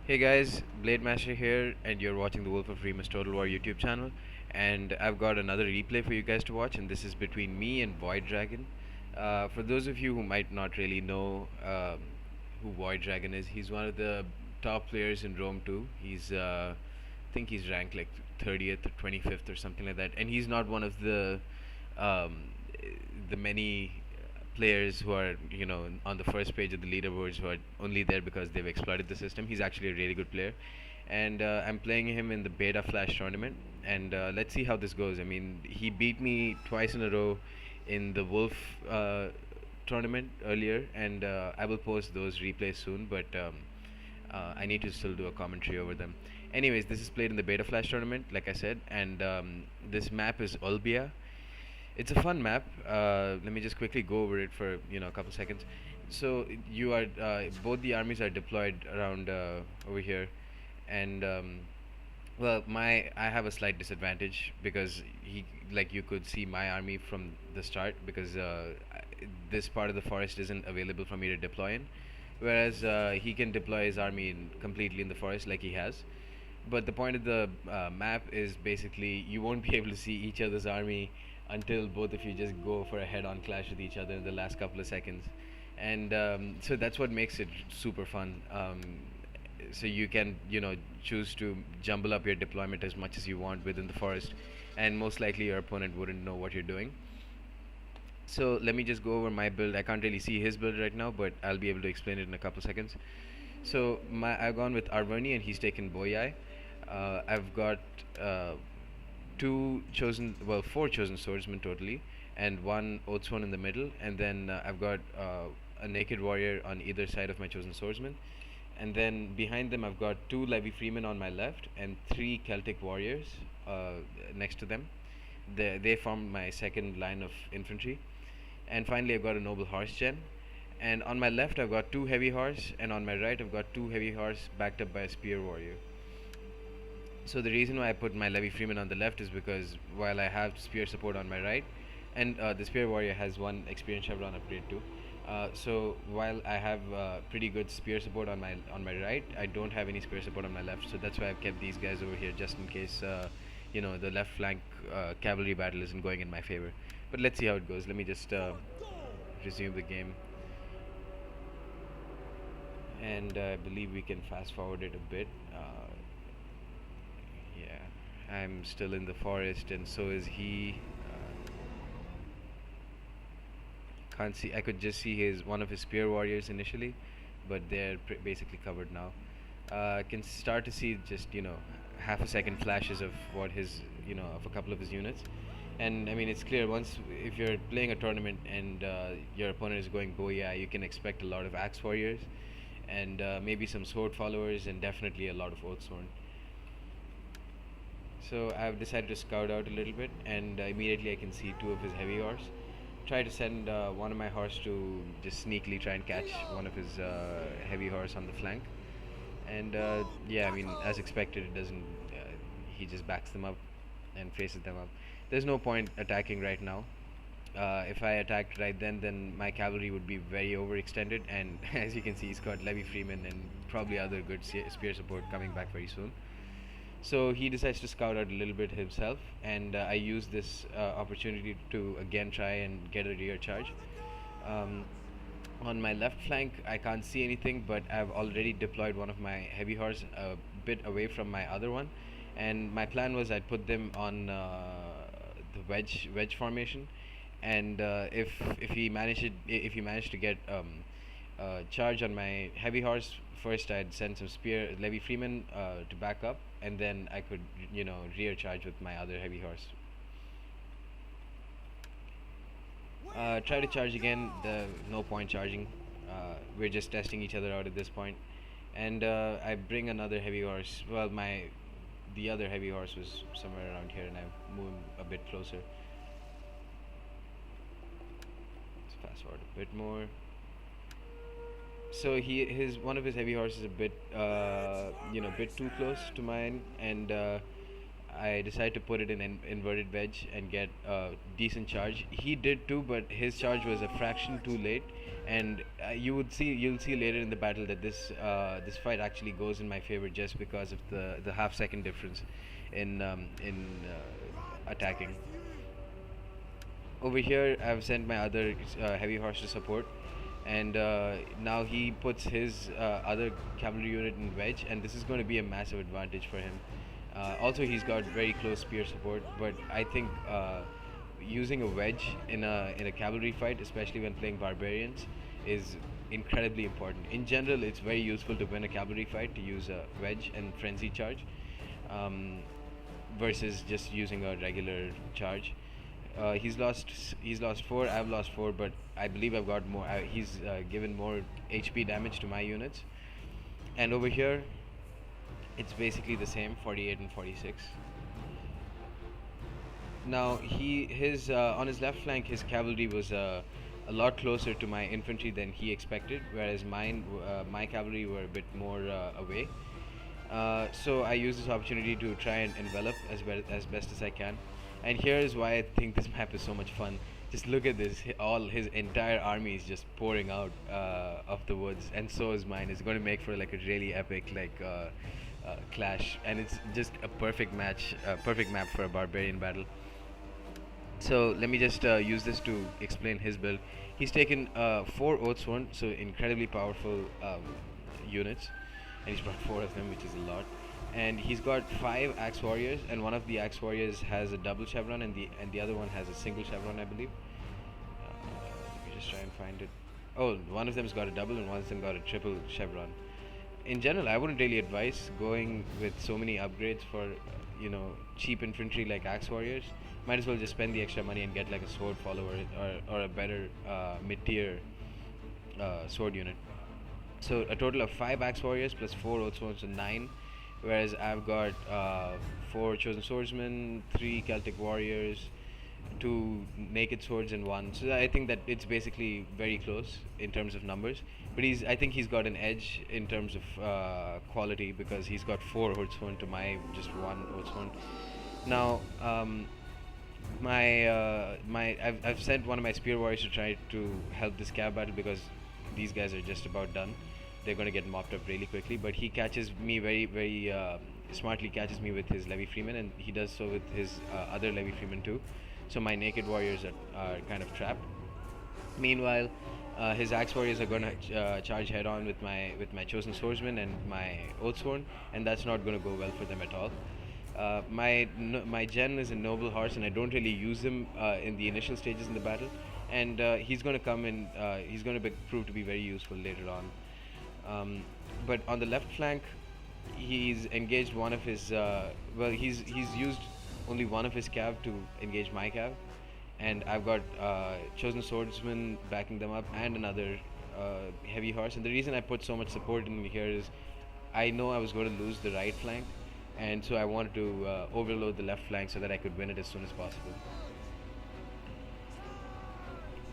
Hey guys, Blademaster here, and you're watching the Wolf of Remus Total War YouTube channel. And I've got another replay for you guys to watch, and this is between me and Voiddragon. For those of you who might not really know who Voiddragon is, he's one of the top players in Rome 2. I think he's ranked like 30th or 25th or something like that, and he's not one of um, the many players who are on the first page of the leaderboards who are only there because they've exploited the system. He's actually a really good player, and I'm playing him in the beta flash tournament, and let's see how this goes. I mean, he beat me twice in a row in the Wolf tournament earlier, and I will post those replays soon, but I need to still do a commentary over them. Anyways, this is played in the beta flash tournament, like I said, and this map is Olbia. It's a fun map. Let me just quickly go over it for a couple seconds. So you are both the armies are deployed around over here, and well, I have a slight disadvantage because you could see my army from the start because this part of the forest isn't available for me to deploy in, whereas he can deploy his army completely in the forest like he has. But the point of the map is basically you won't be able to see each other's army until both of you just go for a head-on clash with each other in the last couple of seconds, and so that's what makes it super fun. So you can choose to jumble up your deployment as much as you want within the forest, and most likely your opponent wouldn't know what you're doing. So let me just go over my build. I can't really see his build right now, but I'll be able to explain it in a couple seconds. So I've gone with Arverni, and he's taken Boii. I've got four chosen swordsmen totally, and one oathsworn in the middle, and then I've got a naked warrior on either side of my chosen swordsman, and then behind them I've got two levy freemen on my left and three Celtic warriors next to them. They form my second line of infantry, and finally I've got a noble horse gen. And on my left I've got two heavy horse, and on my right I've got two heavy horse backed up by a spear warrior. So the reason why I put my Levy Freeman on the left is because while I have spear support on my right, and the spear warrior has one experience chevron upgrade too. So while I have pretty good spear support on my right, I don't have any spear support on my left. So that's why I've kept these guys over here just in case the left flank cavalry battle isn't going in my favor. But let's see how it goes. Let me just resume the game, and I believe we can fast forward it a bit. Yeah, I'm still in the forest, and so is he. Can't see. I could just see one of his spear warriors initially, but they're basically covered now. I can start to see just half a second flashes of of a couple of his units, and I mean it's clear once if you're playing a tournament and your opponent is going Boii, you can expect a lot of axe warriors, and maybe some sword followers, and definitely a lot of oathsworn. So I've decided to scout out a little bit, and immediately I can see two of his heavy horse. Try to send one of my horse to just sneakily try and catch one of his heavy horse on the flank. And yeah, I mean, as expected, it doesn't. He just backs them up and faces them up. There's no point attacking right now. If I attacked right then my cavalry would be very overextended, and as you can see, he's got Levy Freeman and probably other good spear support coming back very soon. So he decides to scout out a little bit himself, and I use this opportunity to again try and get a rear charge. Um, on my left flank, I can't see anything, but I've already deployed one of my heavy horse a bit away from my other one, and my plan was I'd put them on the wedge formation, and if he managed to get charge on my heavy horse, first I'd send some spear Levy Freeman to back up, and then I could rear charge with my other heavy horse. Try to charge again. No point charging. We're just testing each other out at this point. And I bring another heavy horse. Well, the other heavy horse was somewhere around here, and I move him a bit closer. Let's fast forward a bit more. So one of his heavy horses is a bit bit too close to mine, and I decided to put it in inverted wedge and get a decent charge. He did too, but his charge was a fraction too late, and you'll see later in the battle that this fight actually goes in my favor just because of the half second difference in attacking. Over here, I've sent my other heavy horse to support, and now he puts his other cavalry unit in wedge, and this is going to be a massive advantage for him. Also, he's got very close spear support, but I think using a wedge in a cavalry fight, especially when playing barbarians, is incredibly important. In general, it's very useful to win a cavalry fight to use a wedge and frenzy charge, um, versus just using a regular charge. He's lost four. I've lost four, but I believe I've got more. He's given more HP damage to my units, and over here, it's basically the same, 48 and 46. Now his on his left flank, his cavalry was a lot closer to my infantry than he expected, whereas my cavalry were a bit more away. So I use this opportunity to try and envelop as best as I can. And here is why I think this map is so much fun. Just look at this. All his entire army is just pouring out of the woods, and so is mine. It's going to make for like a really epic clash, and it's just a perfect map for a barbarian battle. So let me just use this to explain his build. He's taken 4 Oathsworn, so incredibly powerful units, and he's brought 4 of them, which is a lot. And he's got 5 Axe Warriors, and one of the Axe Warriors has a double chevron, and the other one has a single chevron, I believe. Let me just try and find it. Oh, one of them's got a double, and one of them got a triple chevron. In general, I wouldn't really advise going with so many upgrades for cheap infantry like Axe Warriors. Might as well just spend the extra money and get like a sword follower, or a better mid-tier sword unit. So a total of 5 Axe Warriors plus 4 Oathsworns, so 9. Whereas I've got 4 Chosen Swordsmen, 3 Celtic Warriors, 2 Naked Swords, and 1. So I think that it's basically very close in terms of numbers. But I think he's got an edge in terms of quality, because he's got 4 Oathsworn to my just 1 Oathsworn. Now, I've sent one of my Spear Warriors to try to help this cav battle, because these guys are just about done. They're going to get mopped up really quickly, but he catches me very smartly, catches me with his Levy Freeman, and he does so with his other Levy Freeman too. So my Naked Warriors are kind of trapped. Meanwhile, his Axe Warriors are going to charge head on with my Chosen Swordsman and my Oathsworn, and that's not going to go well for them at all. My Gen is a noble horse, and I don't really use him in the initial stages in the battle, and he's going to come in. He's going to prove to be very useful later on. But on the left flank, he's engaged one of his. He's used only one of his cav to engage my cav, and I've got Chosen Swordsman backing them up and another heavy horse. And the reason I put so much support in here is I know I was going to lose the right flank, and so I wanted to overload the left flank so that I could win it as soon as possible.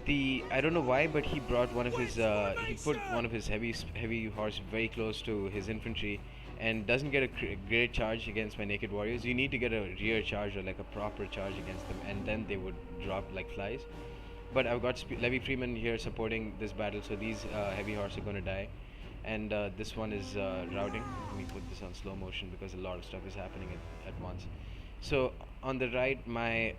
I don't know why, but he brought one of his he put one of his heavy horse very close to his infantry, and doesn't get a great charge against my Naked Warriors. You need to get a rear charge, or like a proper charge against them, and then they would drop like flies. But I've got Levy Freeman here supporting this battle, so these heavy horses are going to die, and this one is routing. Let me put this on slow motion because a lot of stuff is happening at once. So on the right, my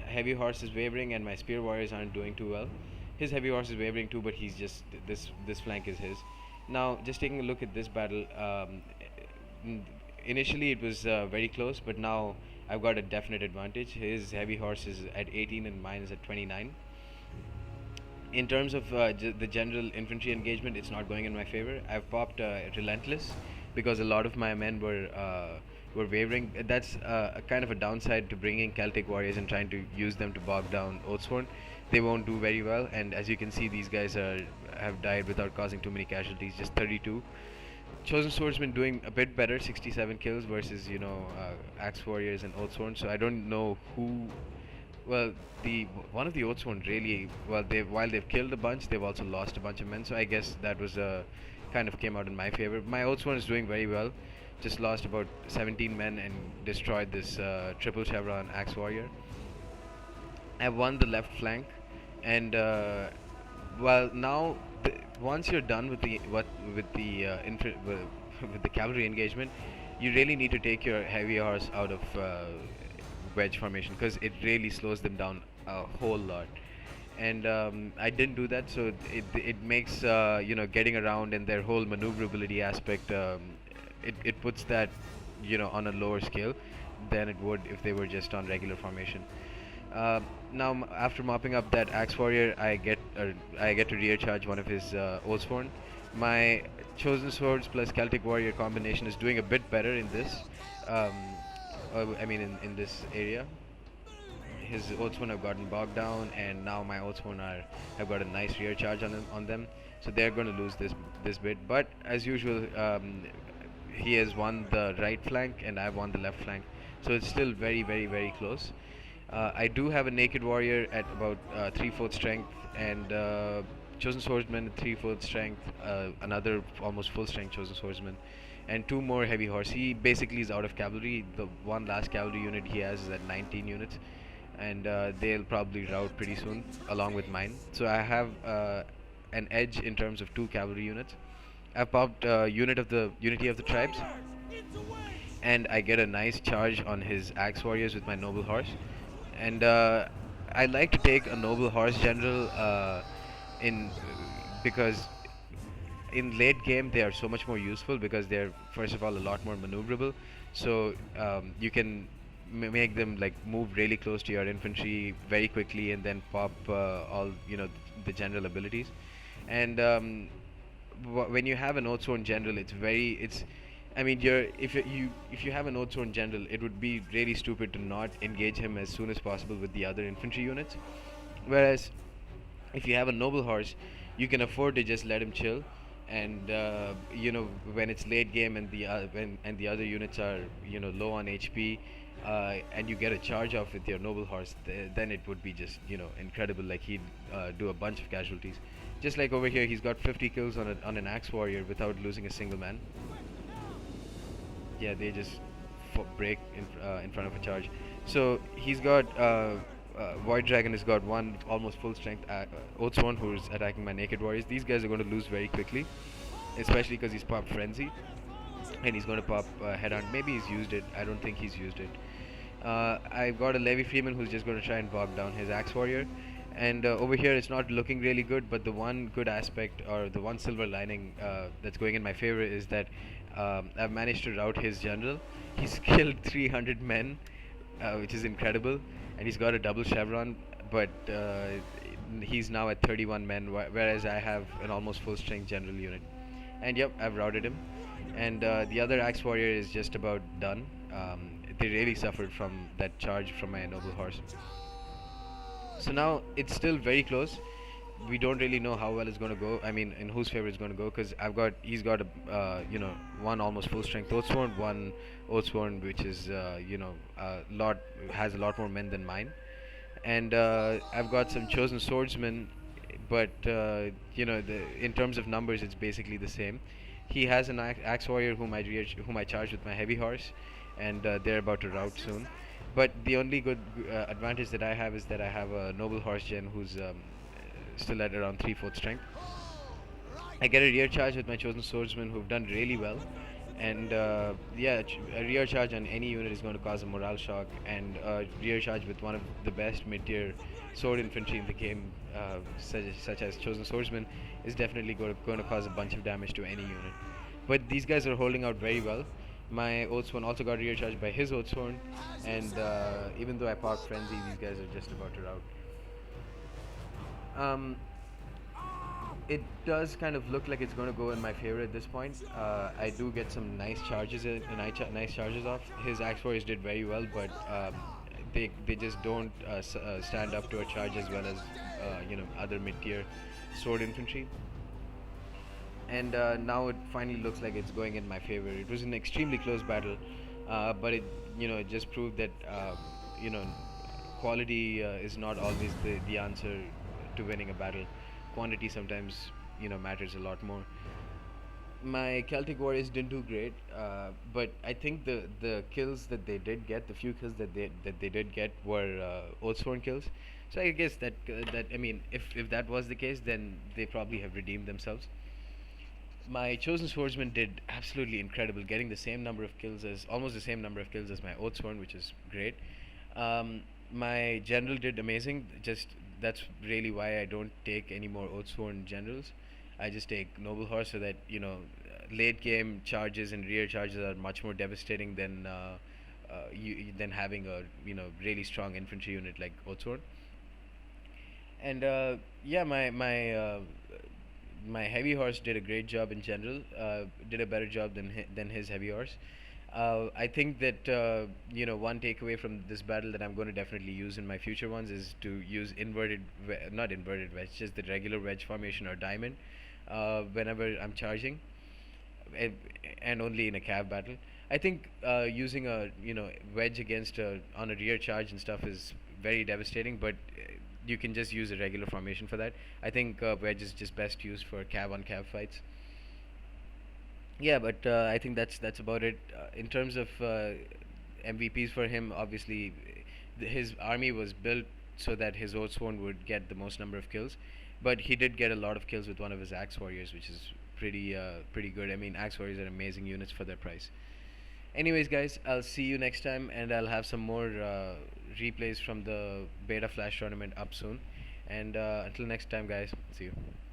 heavy horse is wavering, and my Spear Warriors aren't doing too well. His heavy horse is wavering too, but he's just this flank is his. Now, just taking a look at this battle, initially it was very close, but now I've got a definite advantage. His heavy horse is at 18 and mine is at 29. In terms of the general infantry engagement, it's not going in my favor. I've popped Relentless because a lot of my men were wavering. That's a kind of a downside to bringing Celtic Warriors and trying to use them to bog down Oathsworn. They won't do very well, and as you can see, these guys have died without causing too many casualties, just 32. Chosen Swordsman doing a bit better, 67 kills versus Axe Warriors and Oathsworn. So I don't know who. Well, one of the Oathsworn really well. While they've killed a bunch, they've also lost a bunch of men. So I guess that was kind of came out in my favor. My Oathsworn is doing very well. just lost about 17 men and destroyed this triple chevron axe warrior. I won the left flank, and well, now once you're done with the with the cavalry engagement, you really need to take your heavy horse out of wedge formation because it really slows them down a whole lot. And I didn't do that, so it makes getting around and their whole maneuverability aspect. It puts that on a lower scale than it would if they were just on regular formation. Now, after mopping up that axe warrior, I get to rear charge one of his Oathsworn. My chosen swords plus Celtic warrior combination is doing a bit better in this. Um, I mean, in this area. His Oathsworn have gotten bogged down, and now my Oathsworn have got a nice rear charge on them. So they're going to lose this bit. But as usual, he has won the right flank, and I've won the left flank. So it's still very, very, very close. I do have a naked warrior at about 3/4 strength, and chosen swordsman at 3/4 strength, another almost full strength chosen swordsman, and two more heavy horse. He basically is out of cavalry. The one last cavalry unit he has is at 19 units, and they'll probably rout pretty soon along with mine. So I have an edge in terms of two cavalry units. I've popped unit of the Unity of the Tribes, and I get a nice charge on his axe warriors with my noble horse. And I like to take a noble horse general in because in late game they are so much more useful because they're first of all a lot more maneuverable. So you can make them like move really close to your infantry very quickly and then pop all the general abilities. And when you have an Oathsworn general, it's I mean, if you have an Oathsworn general, it would be really stupid to not engage him as soon as possible with the other infantry units. Whereas, if you have a noble horse, you can afford to just let him chill, and when it's late game and the other units are low on HP, and you get a charge off with your noble horse, then it would be just incredible. Like he'd do a bunch of casualties. Just like over here, he's got 50 kills on an axe warrior without losing a single man. Yeah, they just break in front of a charge. So he's got Voiddragon has got one almost full strength Oathsworn who's attacking my naked warriors. These guys are going to lose very quickly, especially because he's popped Frenzy, and he's going to pop Headhunt. Maybe he's used it. I don't think he's used it. I've got a Levy Freeman who's just going to try and bog down his axe warrior. And over here it's not looking really good, but the one good aspect or the one silver lining that's going in my favor is that I've managed to rout his general. He's killed 300 men, which is incredible, and he's got a double chevron, but he's now at 31 men, whereas I have an almost full strength general unit. And yep, I've routed him. And the other axe warrior is just about done. They really suffered from that charge from my noble horse. So now it's still very close. We don't really know how well it's going to go. I mean, in whose favor it's going to go, because he's got a one almost full strength Oathsworn, one Oathsworn which is has a lot more men than mine, and I've got some chosen swordsmen, but in terms of numbers it's basically the same. He has an axe warrior whom I charge with my heavy horse, and they're about to rout soon. But the only good advantage that I have is that I have a noble horse gen who's still at around 3/4 strength. I get a rear charge with my chosen swordsmen who've done really well, and a rear charge on any unit is going to cause a morale shock, and a rear charge with one of the best mid-tier sword infantry in the game, such as chosen swordsmen, is definitely going to cause a bunch of damage to any unit. But these guys are holding out very well. My Oathsworn also got rear charged by his Oathsworn, and even though I popped Frenzy, these guys are just about to rout. It does kind of look like it's going to go in my favor at this point. I do get some nice charges nice charges off. His axe warriors did very well, but they just don't stand up to a charge as well as other mid-tier sword infantry. And now it finally looks like it's going in my favor. It was an extremely close battle, but it just proved that quality is not always the answer to winning a battle. Quantity sometimes matters a lot more. My Celtic Warriors didn't do great, but I think the kills that they did get, the few kills that they did get, were Oathsworn kills. So I guess that I mean, if that was the case, then they probably have redeemed themselves. My chosen swordsman did absolutely incredible, getting the same number of kills as almost the same number of kills as my Oathsworn, which is great. My general did amazing. Just that's really why I don't take any more Oathsworn generals. I just take noble horse so that late game charges and rear charges are much more devastating than having a really strong infantry unit like Oathsworn. And yeah, my heavy horse did a great job in general. Did a better job than his heavy horse. I think that one takeaway from this battle that I'm going to definitely use in my future ones is to use not inverted wedge, just the regular wedge formation or diamond, whenever I'm charging, and, and only in a cav battle. I think using a wedge against on a rear charge and stuff is very devastating, but you can just use a regular formation for that. I think wedge is just best used for cav on cav fights. Yeah, but I think that's about it. In terms of MVPs for him, obviously, his army was built so that his Oathsworn would get the most number of kills, but he did get a lot of kills with one of his Axe Warriors, which is pretty good. I mean, Axe Warriors are amazing units for their price. Anyways, guys, I'll see you next time, and I'll have some more replays from the Beta Flash tournament up soon. And until next time, guys, see you.